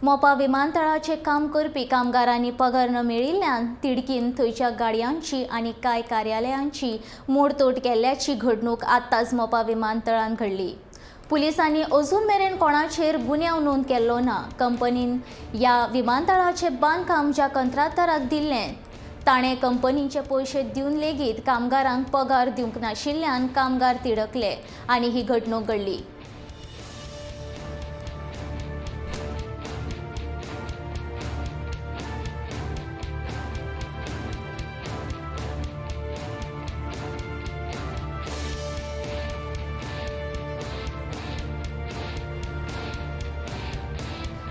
मोपा विमानतळाचे काम करपी कामगारांनी पगार न मेळिल्ल्यान तिडकीन थंयच्या गाडयांची आनी कांय कार्यालयांची मोडतोड केल्ल्याची घडणूक आतांच मोपा विमानतळान घडली। पुलिसांनी अजून मेरेन कोणाचेर गुन्यांव नोंद केल्लो ना। कंपनीन ह्या विमानतळाचे बांदकाम ज्या कंत्राटदाराक दिल्लें ताणें कंपनीचे पयशे दिवन लेगीत कामगारांक पगार दिवंक नाशिल्ल्यान कामगार तिडकले आनी ही घडणूक घडली।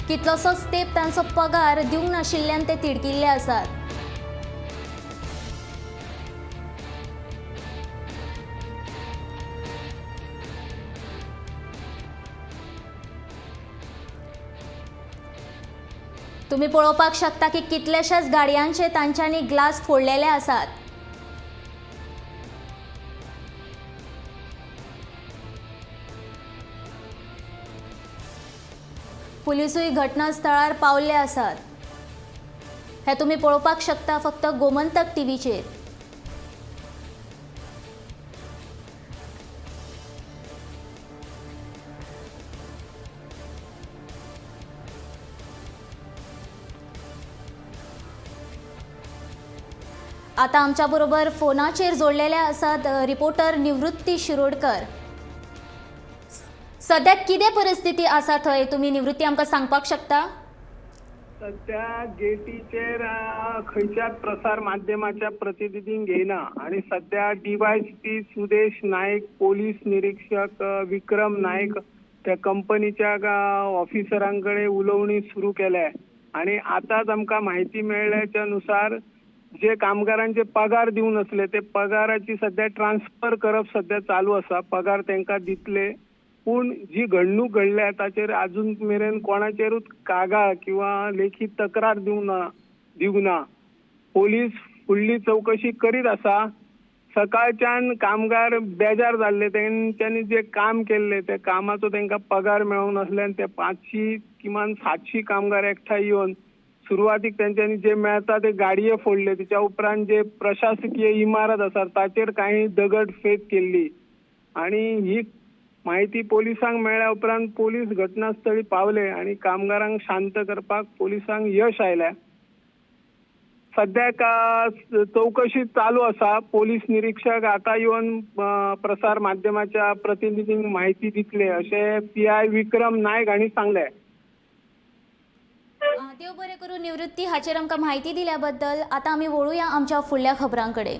कितलोसोच तेंप तांचो पगार दिवंक नाशिल्ल्यान ते तिडकिल्ले आसात। तुम्ही पळोवपाक शकता की कितलेशेच गाडयांचे तांच्यांनी ग्लास फोडलेले आसात। पुलिसूय घटनास्थळार पावले आसात। हे तुम्ही पळोवपाक शकता फक्त गोमंतक टीव्हीचेर। आता आमच्या बरोबर फोनाचेर जोडलेले आसात रिपोर्टर निवृत्ती शिरोडकर। सध्या कितें परिस्थिती आसा थंय, तुम्ही निवृत्ती आमकां सांगपाक शकता? सध्या गेटीचेर खंयच्याच प्रसार माध्यमाच्या प्रतिनिधींक घेयना आणि सध्या डीवायएसपी सुदेश नायक, पोलीस निरीक्षक विक्रम नायक त्या कंपनीच्या ऑफिसरांकडे उलोवणी सुरू केल्या आणि आताच आमकां माहिती मेळ्ळ्याच्या नुसार जे कामगारांचे पगार दिवं नसले ते पगाराची सध्या ट्रान्सफर करप सध्या चालू आसा। पगार तांकां दितले, पूण जी घडणूक घडल्या ताचेर अजून मेरेन कोणाचेरूच कागाळ किंवा लेखी तक्रार दिवंक ना। पोलीस फुडली चौकशी करीत आसा। सकाळच्यान कामगार बेजार जाल्ले, तेंच्यांनी जे काम केल्ले त्या कामाचो तांकां पगार मेळोंक नासल्यान ते 500 किमान 700 कामगार एकठांय येवन सुरवातीक त्यांच्यानी जे मेळता ते गाडये फोडले। त्याच्या उपरांत जे प्रशासकीय इमारत आसा ताचेर काही दगड फेक केल्ली आणि ही माहिती पोलिसांक मेळ्ळ्या उपरांत पोलीस घटनास्थळी पावले आणि कामगारांक शांत करपाक पोलिसांक यश आयल्या। सध्याक चौकशी चालू आसा। पोलीस निरीक्षक आता येवन प्रसार माध्यमाच्या प्रतिनिधींक माहिती दितले अशें PI विक्रम नायक हांणी सांगले। देव बरें करूं निवृत्ती, हाचेर आमकां माहिती दिल्या बद्दल। आता आमी वळुया आमच्या फुडल्या खबरांकडे।